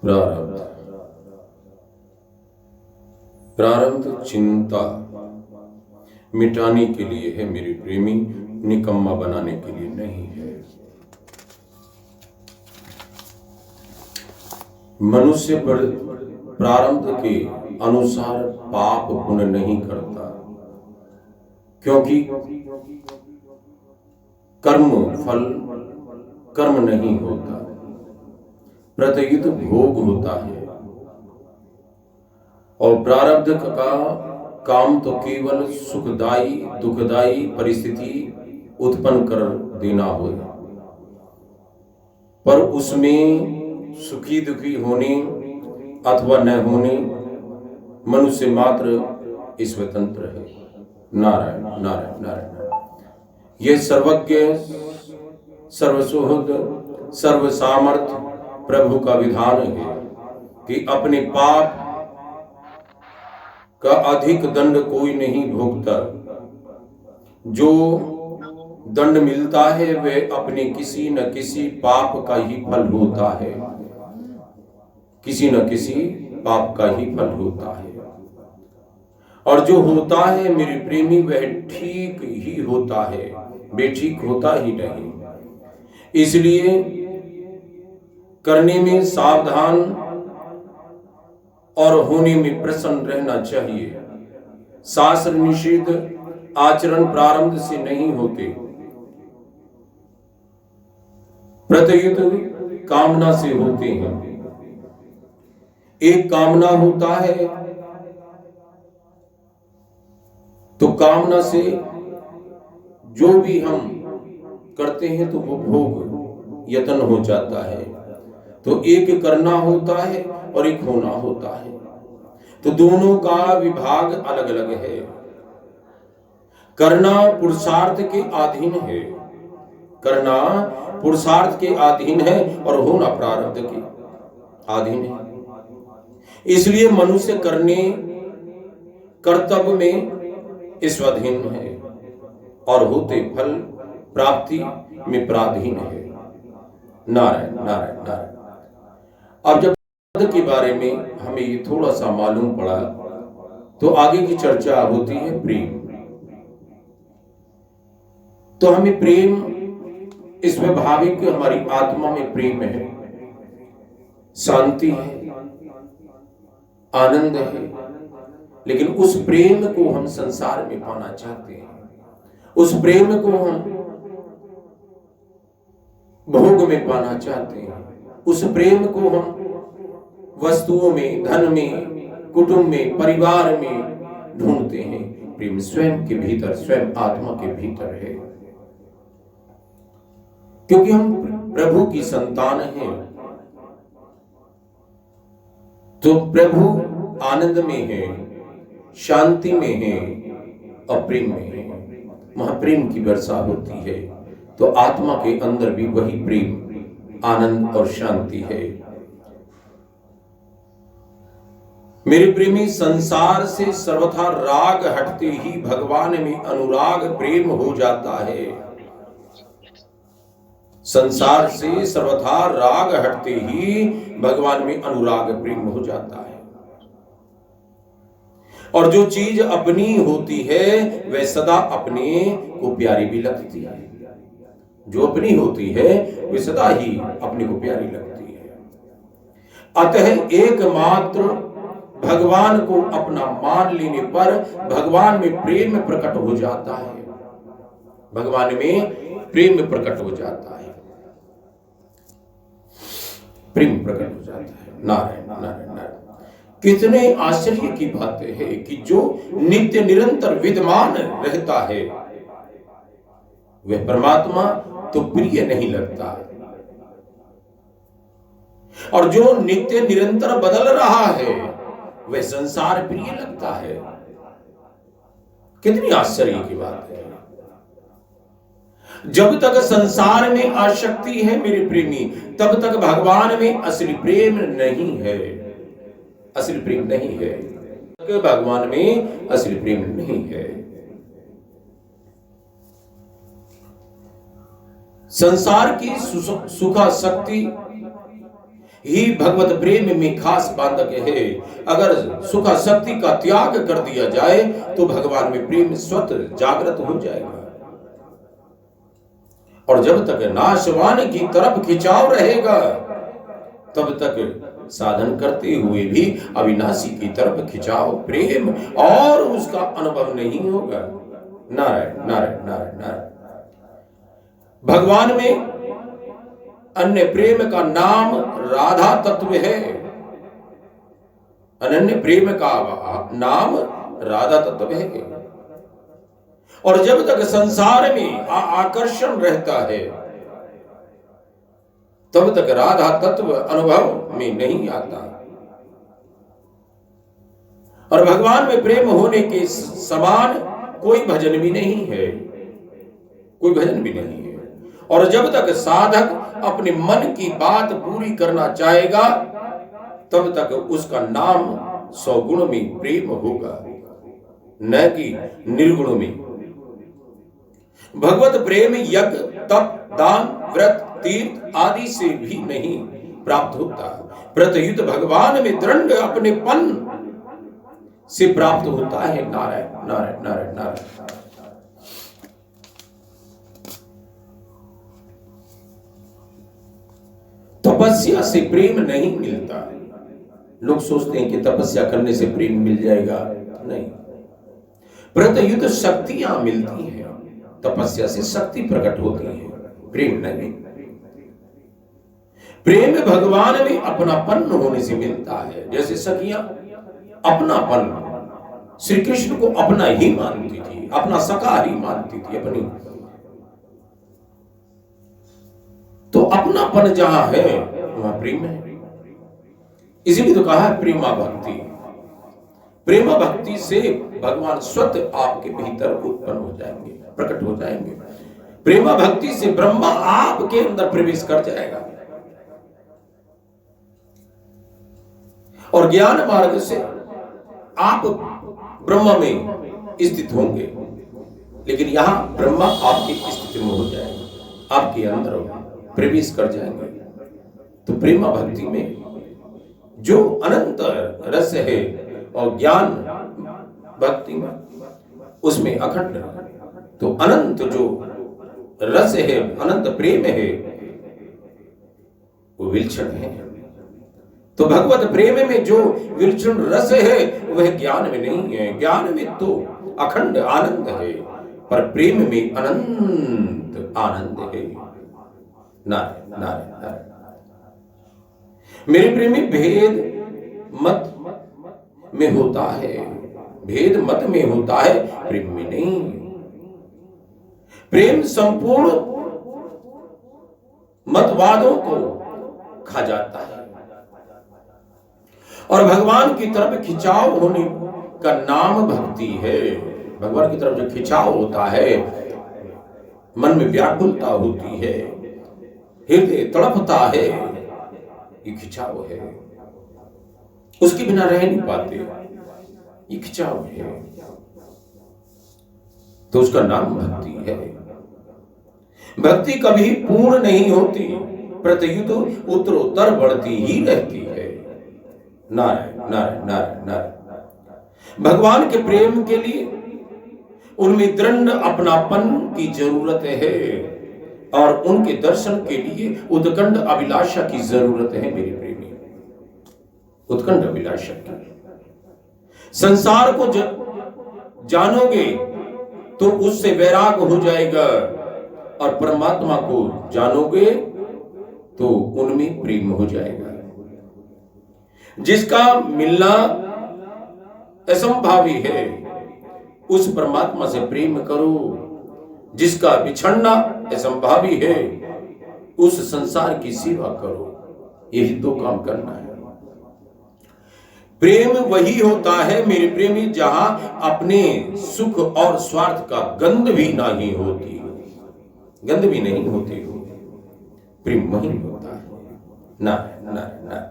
प्रारब्ध। प्रारब्ध चिंता मिटाने के लिए है मेरे प्रेमी, निकम्मा बनाने के लिए नहीं है। मनुष्य प्रारब्ध के अनुसार पाप पुण्य नहीं करता, क्योंकि कर्म फल कर्म नहीं होता, प्रत्ययुत भोग होता है। और प्रारब्ध का काम तो केवल सुखदायी दुखदायी परिस्थिति उत्पन्न कर देना हो, पर उसमें सुखी दुखी होने अथवा न होने मनुष्य मात्र स्वतंत्र है। नारायण नारायण नारायण। ये सर्वज्ञ सर्वसुहृद सर्वसामर्थ्य प्रभु का विधान है कि अपने पाप का अधिक दंड कोई नहीं भोगता। जो दंड मिलता है वह अपने किसी न किसी पाप का ही फल होता है, किसी न किसी पाप का ही फल होता है। और जो होता है मेरे प्रेमी वह ठीक ही होता है, बेठीक होता ही नहीं। इसलिए करने में सावधान और होने में प्रसन्न रहना चाहिए। शास्त्र निषिद्ध आचरण प्रारंभ से नहीं होते, प्रत्ययुत कामना से होते हैं। एक कामना होता है तो कामना से जो भी हम करते हैं तो वो भोग यत्न हो जाता है। तो एक करना होता है और एक होना होता है, तो दोनों का विभाग अलग अलग है। करना पुरुषार्थ के अधीन है, करना पुरुषार्थ के अधीन है और होना प्रारब्ध के अधीन है। इसलिए मनुष्य करने कर्तव्य में स्वाधीन है और होते फल प्राप्ति में पराधीन है। नारायण नारायण नारायण। अब जब पद के बारे में हमें ये थोड़ा सा मालूम पड़ा तो आगे की चर्चा होती है प्रेम। तो हमें प्रेम इस स्वाभाविक हमारी आत्मा में प्रेम है, शांति है, आनंद है, लेकिन उस प्रेम को हम संसार में पाना चाहते हैं, उस प्रेम को हम भोग में पाना चाहते हैं, उस प्रेम को हम वस्तुओं में, धन में, कुटुंब में, परिवार में ढूंढते हैं। प्रेम स्वयं के भीतर, स्वयं आत्मा के भीतर है, क्योंकि हम प्रभु की संतान हैं। तो प्रभु आनंद में है, शांति में है और प्रेम में है। वहां प्रेम की वर्षा होती है, तो आत्मा के अंदर भी वही प्रेम, आनंद और शांति है। मेरे प्रेमी, संसार से सर्वथा राग हटते ही भगवान में अनुराग प्रेम हो जाता है। संसार से सर्वथा राग हटते ही भगवान में अनुराग प्रेम हो जाता है। और जो चीज अपनी होती है वह सदा अपने को प्यारी भी लगती है। जो अपनी होती है वह सदा ही अपने को प्यारी लगती है। अतः एकमात्र भगवान को अपना मान लेने पर भगवान में प्रेम प्रकट हो जाता है, भगवान में प्रेम प्रकट हो जाता है, प्रेम प्रकट हो जाता है। नारायण नारायण नारायण। कितने आश्चर्य की बातें है कि जो नित्य निरंतर विद्यमान रहता है वह परमात्मा तो प्रिय नहीं लगता, और जो नित्य निरंतर बदल रहा है वह संसार प्रिय लगता है। कितनी आश्चर्य की बात है। जब तक संसार में आसक्ति है मेरे प्रेमी, तब तक भगवान में असली प्रेम नहीं है, असली प्रेम नहीं है। भगवान में असली प्रेम नहीं है। संसार की सुखासक्ति ही भगवत प्रेम में खास बांधक है। अगर सुख शक्ति का त्याग कर दिया जाए तो भगवान में प्रेम स्वतः जागृत हो जाएगा। और जब तक नाशवान की तरफ खिंचाव रहेगा तब तक साधन करते हुए भी अविनाशी की तरफ खिंचाव प्रेम और उसका अनुभव नहीं होगा। नारायण नारायण नारायण नारायण। भगवान में अन्य प्रेम का नाम राधा तत्व है। अनन्य प्रेम का नाम राधा तत्व है। और जब तक संसार में आकर्षण रहता है तब तक राधा तत्व अनुभव में नहीं आता। और भगवान में प्रेम होने के समान कोई भजन भी नहीं है, कोई भजन भी नहीं है। और जब तक साधक अपने मन की बात पूरी करना चाहेगा तब तक उसका नाम सौगुण में प्रेम होगा, न कि निर्गुण में। भगवत प्रेम यज्ञ तप दान व्रत तीर्थ आदि से भी नहीं प्राप्त होता, प्रत्युत भगवान में दृढ़ अपनेपन से प्राप्त होता है। नारायण नारायण नारायण नारायण। तपस्या से प्रेम नहीं मिलता। लोग सोचते हैं कि तपस्या करने से प्रेम मिल जाएगा, नहीं। प्रत्युत शक्तियां मिलती हैं, तपस्या से शक्ति प्रकट होती है, प्रेम नहीं। प्रेम भगवान में अपनापन होने से मिलता है। जैसे सखियां अपनापन, श्री कृष्ण को अपना ही मानती थी, अपना सखा ही मानती थी अपनी। तो अपनापन जहां है वहां प्रेम है। इसीलिए तो कहा है प्रेमा भक्ति। प्रेमा भक्ति से भगवान स्वतः आपके भीतर उत्पन्न हो जाएंगे, प्रकट हो जाएंगे। प्रेमा भक्ति से ब्रह्मा आपके अंदर प्रवेश कर जाएगा। और ज्ञान मार्ग से आप ब्रह्मा में स्थित होंगे, लेकिन यहां ब्रह्मा आपकी स्थिति में हो जाएगा, आपके अंदर प्रवेश कर जाएंगे। तो प्रेमा भक्ति में जो अनंत रस है और ज्ञान भक्ति में उसमें अखंड, तो अनंत जो रस है, अनंत प्रेम है, वो विलक्षण है। तो भगवत प्रेम में जो विलक्षण रस है वह ज्ञान में नहीं है। ज्ञान में तो अखंड आनंद है, पर प्रेम में अनंत आनंद है। नारायण नारायण नारायण। मेरे प्रेमी, भेद मत में होता है, भेद मत में होता है, प्रेम में नहीं। प्रेम संपूर्ण मतवादों को खा जाता है और भगवान की तरफ खिंचाव होने का नाम भक्ति है। भगवान की तरफ जो खिंचाव होता है, मन में व्याकुलता होती है, हृदय तड़पता है, ये खिंचाव है। उसके बिना रह नहीं पाते, ये खिंचाव है। तो उसका नाम भक्ति है। भक्ति कभी पूर्ण नहीं होती, प्रत्युत उत्तरोत्तर बढ़ती ही रहती है। नारायण नारायण नारायण नारायण। भगवान के प्रेम के लिए उनमें दृढ़ अपनापन की जरूरत है और उनके दर्शन के लिए उत्कंठ अभिलाषा की जरूरत है। मेरे प्रेमी, उत्कंठ अभिलाषा की। संसार को जानोगे तो उससे वैराग हो जाएगा और परमात्मा को जानोगे तो उनमें प्रेम हो जाएगा। जिसका मिलना असंभावी है उस परमात्मा से प्रेम करो, जिसका बिछड़ना असंभावी है उस संसार की सेवा करो। यही दो काम करना है। प्रेम वही होता है मेरे प्रेमी जहां अपने सुख और स्वार्थ का गंध भी नहीं होती, गंध भी नहीं होती हो, प्रेम वही होता है। ना ना ना,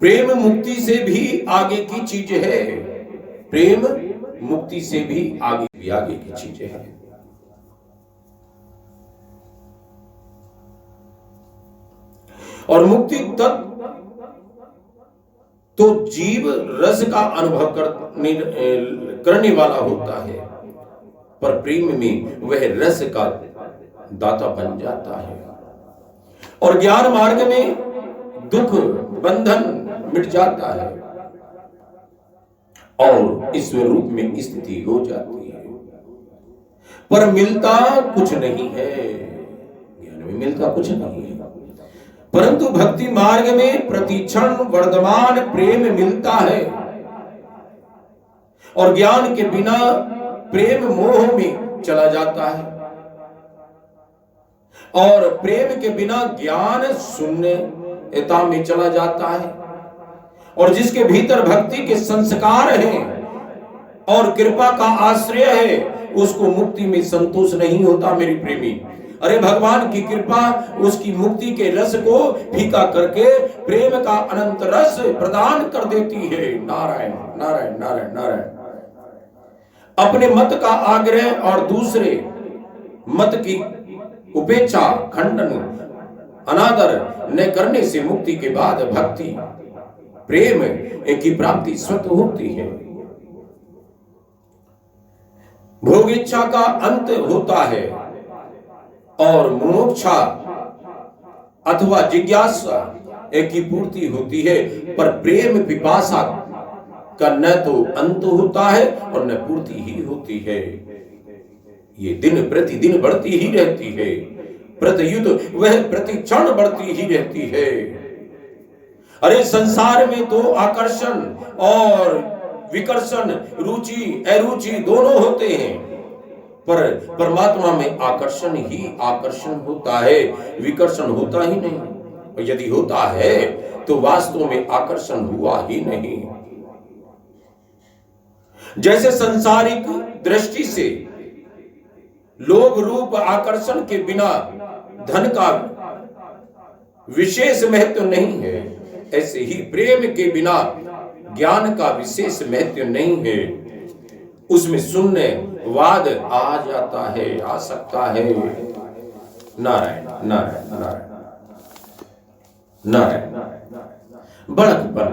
प्रेम मुक्ति से भी आगे की चीज है। प्रेम मुक्ति से भी आगे की चीज है। और मुक्ति तत्व तो जीव रस का अनुभव करने वाला होता है, पर प्रेम में वह रस का दाता बन जाता है और ज्ञान मार्ग में दुख बंधन मिट जाता है और ईश्वर रूप में स्थिति हो जाती है। पर मिलता कुछ नहीं है, ज्ञान में मिलता कुछ नहीं है, परंतु भक्ति मार्ग में प्रतिक्षण वर्धमान प्रेम मिलता है और ज्ञान के बिना प्रेम मोह में चला जाता है और प्रेम के बिना ज्ञान शून्यता में चला जाता है। और जिसके भीतर भक्ति के संस्कार हैं और कृपा का आश्रय है, उसको मुक्ति में संतोष नहीं होता मेरी प्रेमी। अरे भगवान की कृपा उसकी मुक्ति के रस को फीका करके प्रेम का अनंत रस प्रदान कर देती है। नारायण नारायण नारायण नारायण। अपने मत का आग्रह और दूसरे मत की उपेक्षा खंडन अनादर न करने से मुक्ति के बाद भक्ति प्रेम की प्राप्ति स्वतः होती है। भोग इच्छा का अंत होता है और मोक्षा अथवा जिज्ञासा की पूर्ति होती है, पर प्रेम पिपासा का न तो अंत होता है और न पूर्ति ही होती है। ये दिन प्रतिदिन बढ़ती ही रहती है, प्रतियुद्ध वह प्रतिक्षण बढ़ती ही रहती है। अरे संसार में तो आकर्षण और विकर्षण, रुचि अरुचि दोनों होते हैं, पर परमात्मा में आकर्षण ही आकर्षण होता है, विकर्षण होता ही नहीं। और यदि होता है तो वास्तव में आकर्षण हुआ ही नहीं। जैसे सांसारिक दृष्टि से लोभ रूप आकर्षण के बिना धन का विशेष महत्व नहीं है, ऐसे ही प्रेम के बिना ज्ञान का विशेष महत्व नहीं है। उसमें शून्यवाद आ जाता है, आ सकता है। नारायण नारायण नारायण नारायण। बड़कपन,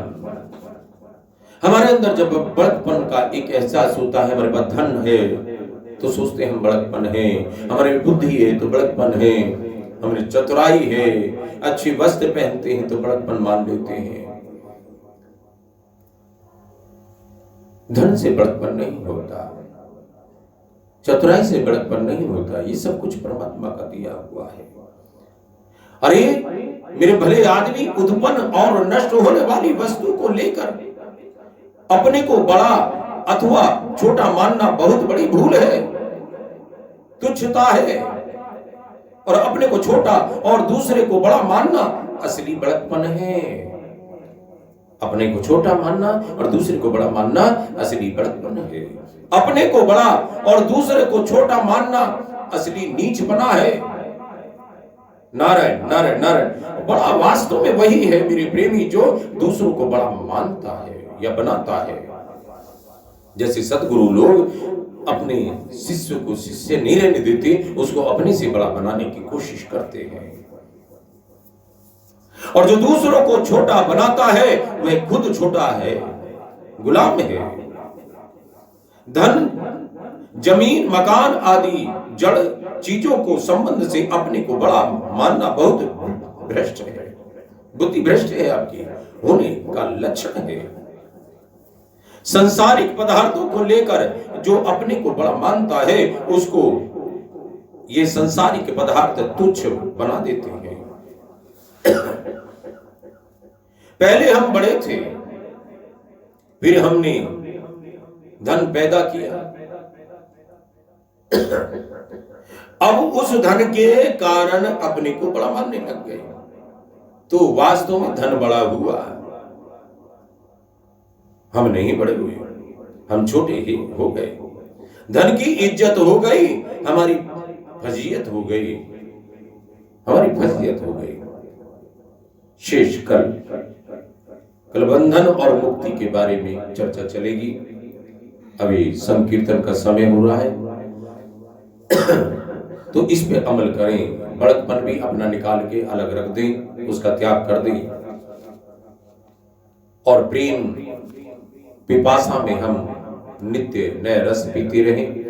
हमारे अंदर जब बड़कपन का एक एहसास होता है, हमारे पास धन है तो सोचते हैं हम बड़कपन है, हमारे बुद्धि है तो बड़कपन है, हमारी चतुराई है, अच्छी वस्त्र पहनते हैं तो बड़कपन मान लेते हैं। धन से बड़कपन नहीं होता, चतुराई से बड़कपन नहीं होता, ये सब कुछ परमात्मा का दिया हुआ है। अरे मेरे भले आदमी उत्पन्न और नष्ट होने वाली वस्तु को लेकर अपने को बड़ा अथवा छोटा मानना बहुत बड़ी भूल है, तुच्छता है। और अपने को छोटा और दूसरे को बड़ा मानना असली बड़कपन है। अपने को छोटा मानना और दूसरे को बड़ा मानना असली बड़कपन है। अपने को बड़ा और दूसरे को छोटा मानना असली नीच बना है। नारायण नारायण नारायण। बड़ा वास्तव में वही है मेरे प्रेमी जो दूसरों को बड़ा मानता है या बनाता है। जैसे सद्गुरु लोग अपने शिष्य को शिष्य नहीं रहने देते, उसको अपने से बड़ा बनाने की कोशिश करते हैं। और जो दूसरों को छोटा बनाता है वह खुद छोटा है, गुलाम है। धन, जमीन, मकान आदि जड़ चीजों को संबंध से अपने को बड़ा मानना बहुत भ्रष्ट है, बुद्धि भ्रष्ट है, आपकी होने का लक्षण है। संसारिक पदार्थों को लेकर जो अपने को बड़ा मानता है उसको ये संसारिक पदार्थ तुच्छ बना देते हैं। पहले हम बड़े थे, फिर हमने धन पैदा किया, अब उस धन के कारण अपने को बड़ा मानने लग गए, तो वास्तव में धन बड़ा हुआ, हम नहीं बड़े हुए, हम छोटे ही हो गए। धन की इज्जत हो गई, हमारी फजीयत हो गई, हमारी फजीयत हो गई। शेष कल बंधन और मुक्ति के बारे में चर्चा चलेगी। अभी संकीर्तन का समय हो रहा है तो इस पे अमल करें। बड़कपन भी अपना निकाल के अलग रख दें, उसका त्याग कर दें और प्रेम पिपासा में हम नित्य नए रस पीते रहें।